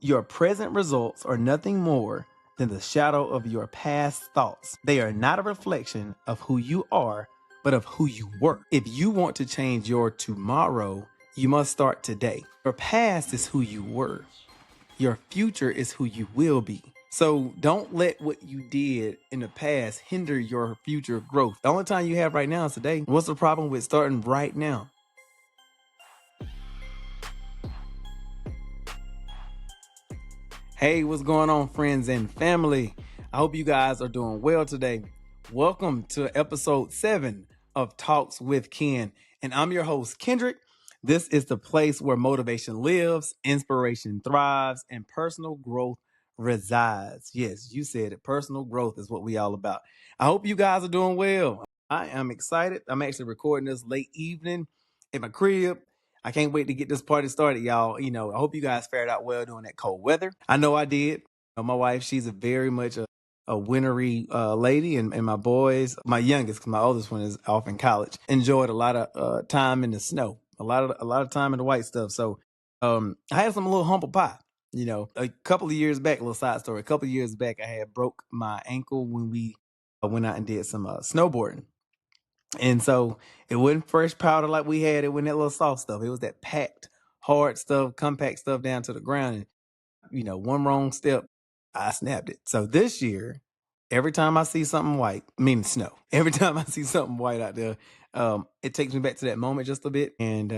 Your present results are nothing more than the shadow of your past thoughts. They are not a reflection of who you are, but of who you were. If you want to change your tomorrow, you must start today. Your past is who you were. Your future is who you will be. So don't let what you did in the past hinder your future growth. The only time you have right now is today. What's the problem with starting right now? Hey, what's going on, friends and family? I hope you guys are doing well today. Welcome to episode 7 of Talks with Ken, and I'm your host, Kendrick. This is the place where motivation lives, inspiration thrives, and personal growth resides. Yes, you said it. Personal growth is what we all about. I hope you guys are doing well. I am excited. I'm actually recording this late evening at my crib. I can't wait to get this party started, y'all. I hope you guys fared out well during that cold weather. I know I did. My wife, she's a very much a wintry lady, and my boys, my youngest, 'cause my oldest one is off in college, enjoyed a lot of time in the snow, a lot of time in the white stuff. So I had some little humble pie. A couple of years back, a little side story. A couple of years back, I had broke my ankle when we went out and did some snowboarding. And so it wasn't fresh powder like we had. It wasn't that little soft stuff. It was that packed, hard stuff, compact stuff down to the ground. And, one wrong step, I snapped it. So this year, every time I see something white, meaning snow, every time I see something white out there, it takes me back to that moment just a bit. And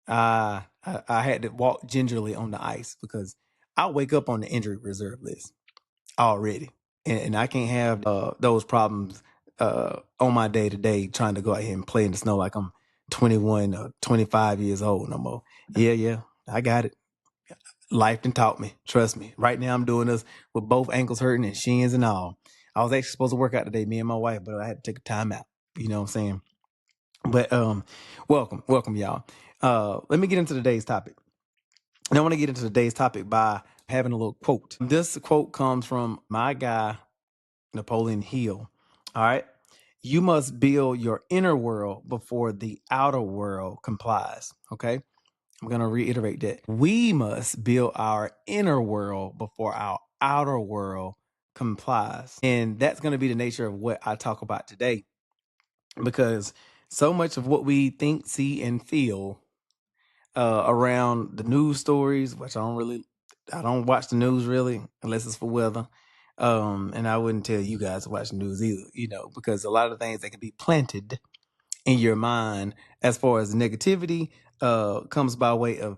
I had to walk gingerly on the ice because I wake up on the injury reserve list already. And I can't have those problems on my day to day trying to go out here and play in the snow like I'm 21 or 25 years old no more. Yeah, I got it. Life done taught me. Trust me. Right now I'm doing this with both ankles hurting and shins and all. I was actually supposed to work out today, me and my wife, but I had to take a time out. You know what I'm saying? But welcome y'all. Let me get into today's topic. And I want to get into today's topic by having a little quote. This quote comes from my guy, Napoleon Hill. All right. You must build your inner world before the outer world complies. Okay. I'm going to reiterate that. We must build our inner world before our outer world complies. And that's going to be the nature of what I talk about today, because so much of what we think, see, and feel around the news stories, which I don't watch the news really unless it's for weather. And I wouldn't tell you guys to watch the news either, because a lot of things that can be planted in your mind as far as negativity comes by way of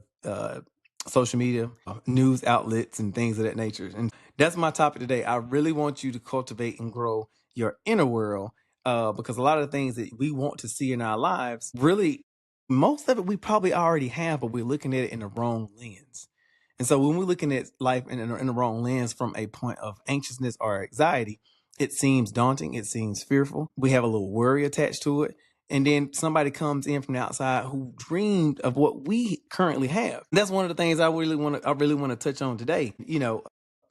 social media, news outlets, and things of that nature. And that's my topic today. I really want you to cultivate and grow your inner world because a lot of the things that we want to see in our lives, really, most of it we probably already have, but we're looking at it in the wrong lens. And so when we're looking at life in the wrong lens from a point of anxiousness or anxiety, it seems daunting. It seems fearful. We have a little worry attached to it. And then somebody comes in from the outside who dreamed of what we currently have. That's one of the things I really want to touch on today.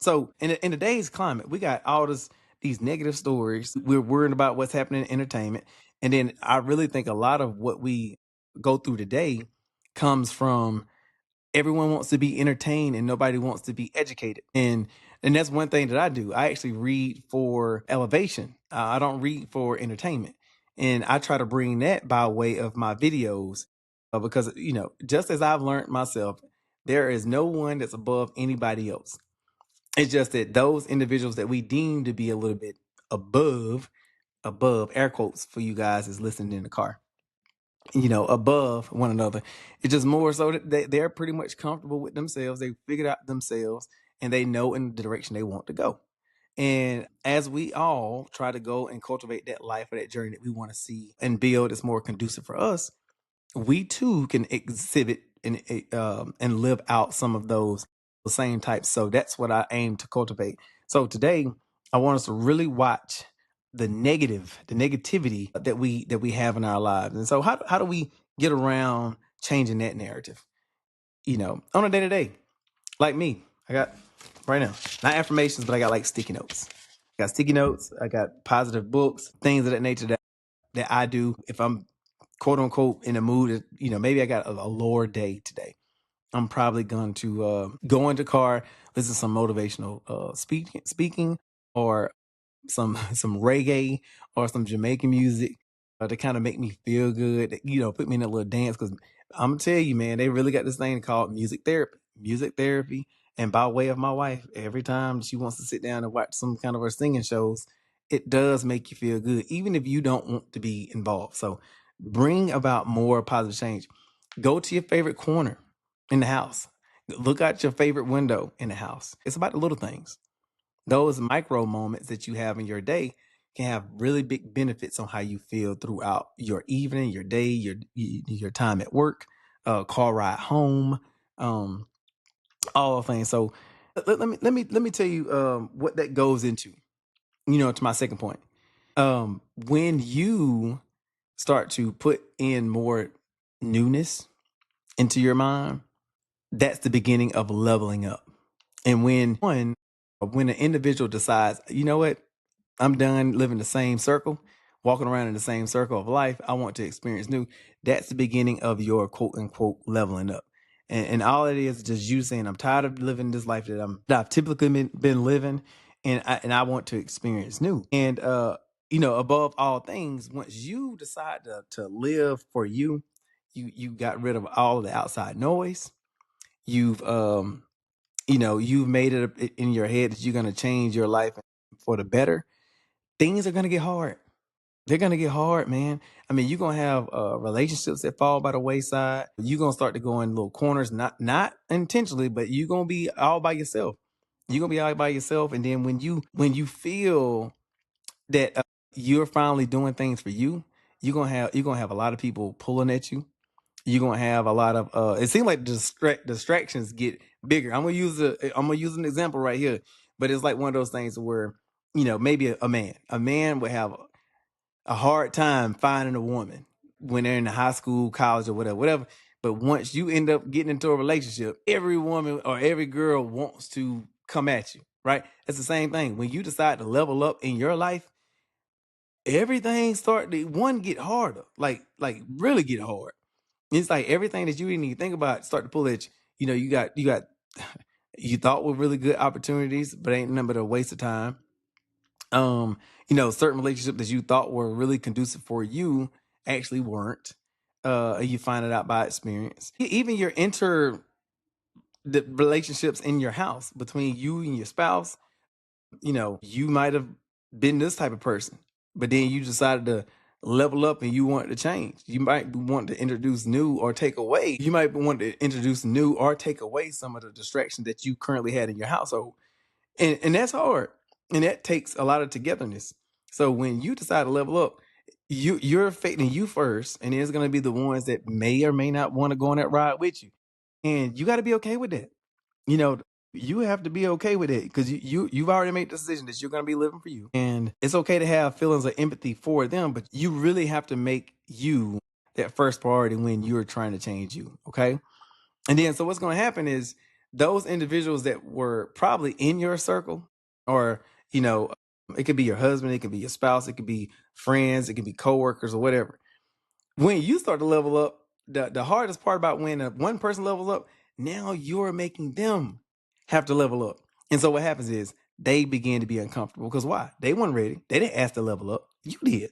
So in today's climate, we got all these negative stories. We're worried about what's happening in entertainment. And then I really think a lot of what we go through today comes from everyone wants to be entertained and nobody wants to be educated. And that's one thing that I do. I actually read for elevation. I don't read for entertainment. And I try to bring that by way of my videos because, just as I've learned myself, there is no one that's above anybody else. It's just that those individuals that we deem to be a little bit above, air quotes for you guys is listening in the car, above one another. It's just more so that they're pretty much comfortable with themselves. They figured out themselves and they know in the direction they want to go. And as we all try to go and cultivate that life or that journey that we want to see and build that's more conducive for us, we too can exhibit and live out some of those same types. So that's what I aim to cultivate. So today, I want us to really watch the negativity that we have in our lives. And so how do we get around changing that narrative? On a day to day, like me, I got right now, not affirmations, but I got like sticky notes. I got sticky notes. I got positive books, things of that nature that I do if I'm quote unquote in a mood. Maybe I got a lower day today. I'm probably going to go in the car, listen to some motivational speaking, or some reggae or some Jamaican music to kind of make me feel good. Put me in a little dance because I'm gonna tell you, man, they really got this thing called music therapy. Music therapy, and by way of my wife, every time she wants to sit down and watch some kind of her singing shows, it does make you feel good, even if you don't want to be involved. So bring about more positive change. Go to your favorite corner in the house. Look out your favorite window in the house. It's about the little things. Those micro moments that you have in your day can have really big benefits on how you feel throughout your evening, your day, your time at work, car ride home, um, all things. So let me tell you what that goes into. To my second point. When you start to put in more newness into your mind, that's the beginning of leveling up. And when an individual decides, you know what, I'm done living the same circle, walking around in the same circle of life. I want to experience new. That's the beginning of your quote unquote leveling up. And all it is just you saying, I'm tired of living this life that I've typically been living, and I want to experience new. And above all things, once you decide to live for you, you got rid of all of the outside noise. You've you've made it in your head that you're going to change your life for the better. Things are going to get hard. They're going to get hard, man. I mean, you're going to have relationships that fall by the wayside. You're going to start to go in little corners, not intentionally, but you're going to be all by yourself. You're going to be all by yourself. And then when you feel that you're finally doing things for you, you're going to have a lot of people pulling at you. You're gonna have a lot of it seems like distractions get bigger. I'm gonna use an example right here, but it's like one of those things where maybe a man would have a hard time finding a woman when they're in the high school, college, or whatever. But once you end up getting into a relationship, every woman or every girl wants to come at you, right? It's the same thing when you decide to level up in your life. Everything start to get harder, like really get hard. It's like everything that you didn't even think about start to pull at you. You got you thought were really good opportunities, but ain't nothing but a waste of time. Certain relationships that you thought were really conducive for you actually weren't. You find it out by experience. Even your the relationships in your house between you and your spouse, you might have been this type of person, but then you decided to level up and you want to change. You might want to introduce new or take away. You might want to introduce new or take away some of the distractions that you currently had in your household. And that's hard. And that takes a lot of togetherness. So when you decide to level up, you're affecting you first, and there's gonna be the ones that may or may not want to go on that ride with you. And you gotta be okay with that. You know, you have to be okay with it because you've already made the decision that you're going to be living for you, and it's okay to have feelings of empathy for them, but you really have to make you that first priority when you're trying to change you. Okay, and then so what's going to happen is those individuals that were probably in your circle, or it could be your husband, it could be your spouse, it could be friends, it could be coworkers or whatever. When you start to level up, the hardest part about when one person levels up, now you're making them have to level up. And so what happens is they begin to be uncomfortable because why? They weren't ready. They didn't ask to level up. You did.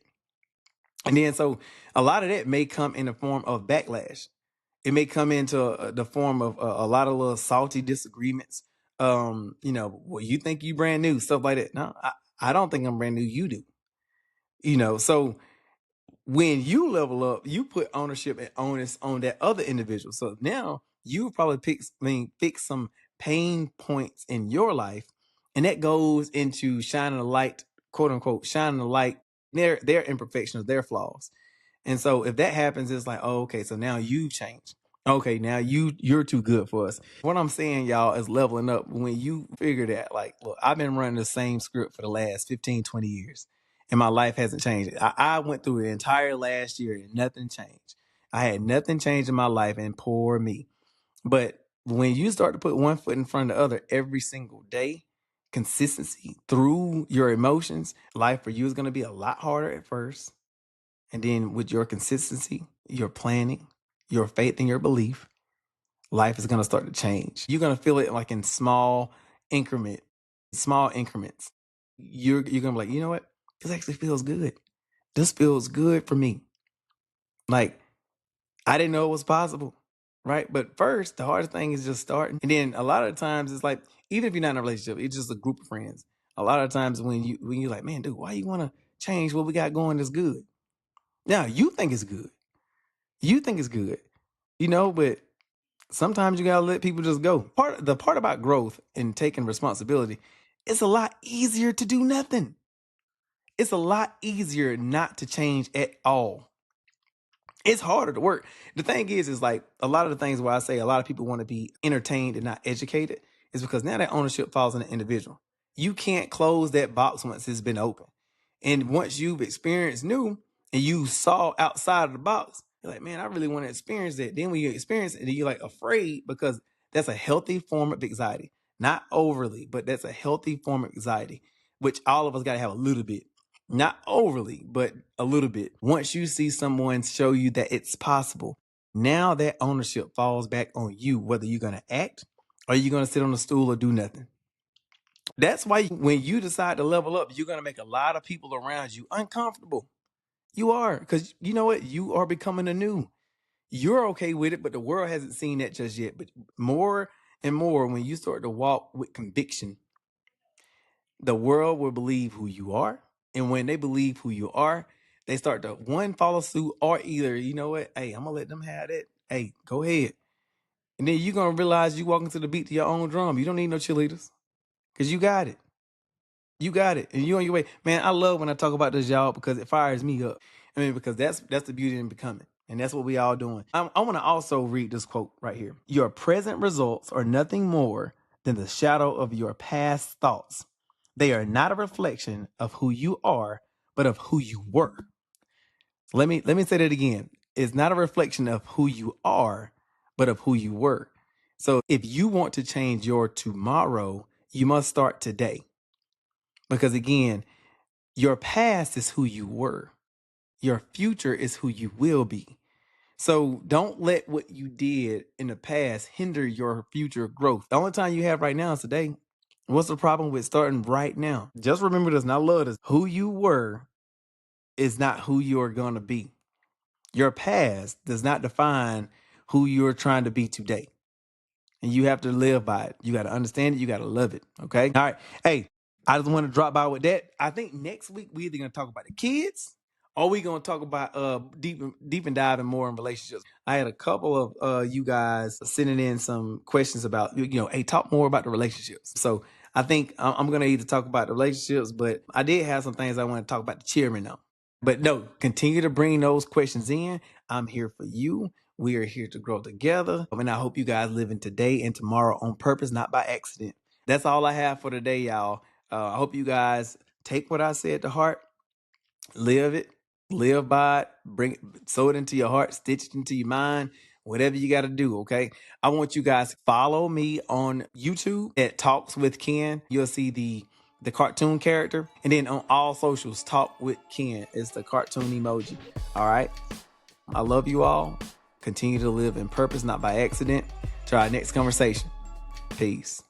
And then so a lot of that may come in the form of backlash. It may come into the form of a lot of little salty disagreements. Well, you think you brand new, stuff like that. No, I don't think I'm brand new. You do. So when you level up, you put ownership and onus on that other individual. So now you probably fix some pain points in your life, and that goes into shining a light, quote unquote, shining a light their imperfections, their flaws. And so if that happens, it's like, oh, okay, so now you change. Okay, now you're too good for us. What I'm saying, y'all, is leveling up. When you figure that, like, look, I've been running the same script for the last 15, 20 years, and my life hasn't changed. I went through the entire last year and nothing changed. I had nothing changed in my life, and poor me. But when you start to put one foot in front of the other every single day, consistency through your emotions, life for you is going to be a lot harder at first. And then with your consistency, your planning, your faith, and your belief, life is going to start to change. You're going to feel it like in small increments. You're going to be like, you know what? This actually feels good. This feels good for me. Like, I didn't know it was possible, right? But first, the hardest thing is just starting. And then a lot of the times it's like, even if you're not in a relationship, it's just a group of friends. A lot of times when you're like, man, dude, why you want to change what we got going is good? Now, you think it's good. You think it's good, but sometimes you gotta let people just go. The part about growth and taking responsibility, it's a lot easier to do nothing. It's a lot easier not to change at all. It's harder to work. The thing is like a lot of the things where I say a lot of people want to be entertained and not educated is because now that ownership falls on the individual. You can't close that box once it's been open. And once you've experienced new and you saw outside of the box, you're like, man, I really want to experience that. Then when you experience it, you're like afraid because that's a healthy form of anxiety. Not overly, but that's a healthy form of anxiety, which all of us got to have a little bit. Not overly, but a little bit. Once you see someone show you that it's possible, now that ownership falls back on you, whether you're going to act or you're going to sit on a stool or do nothing. That's why when you decide to level up, you're going to make a lot of people around you uncomfortable. You are, because you know what? You are becoming anew. You're okay with it, but the world hasn't seen that just yet. But more and more, when you start to walk with conviction, the world will believe who you are. And when they believe who you are, they start to one, follow suit, or either, you know what? Hey, I'm going to let them have it. Hey, go ahead. And then you're going to realize you walking to the beat to your own drum. You don't need no cheerleaders because you got it. You got it. And you on your way. Man, I love when I talk about this, y'all, because it fires me up. I mean, because that's the beauty in becoming. And that's what we all doing. I want to also read this quote right here. Your present results are nothing more than the shadow of your past thoughts. They are not a reflection of who you are, but of who you were. Let me say that again. It's not a reflection of who you are, but of who you were. So if you want to change your tomorrow, you must start today. Because again, your past is who you were. Your future is who you will be. So don't let what you did in the past hinder your future growth. The only time you have right now is today. What's the problem with starting right now? Just remember this, and I love this. Who you were is not who you are going to be. Your past does not define who you're trying to be today. And you have to live by it. You got to understand it. You got to love it. Okay. All right. Hey, I just want to drop by with that. I think next week we're either going to talk about the kids or we're going to talk about deep and diving more in relationships. I had a couple of you guys sending in some questions about, hey, talk more about the relationships. So I think I'm going to either talk about the relationships, but I did have some things I want to talk about the chairman now. But no, continue to bring those questions in. I'm here for you. We are here to grow together. And I hope you guys live in today and tomorrow on purpose, not by accident. That's all I have for today, y'all. I hope you guys take what I said to heart, live it, live by it, sew it into your heart, stitch it into your mind, whatever you got to do. Okay. I want you guys to follow me on YouTube at Talks with Ken. You'll see the cartoon character. And then on all socials, Talk with Ken is the cartoon emoji. All right. I love you all. Continue to live in purpose, not by accident. To our next conversation. Peace.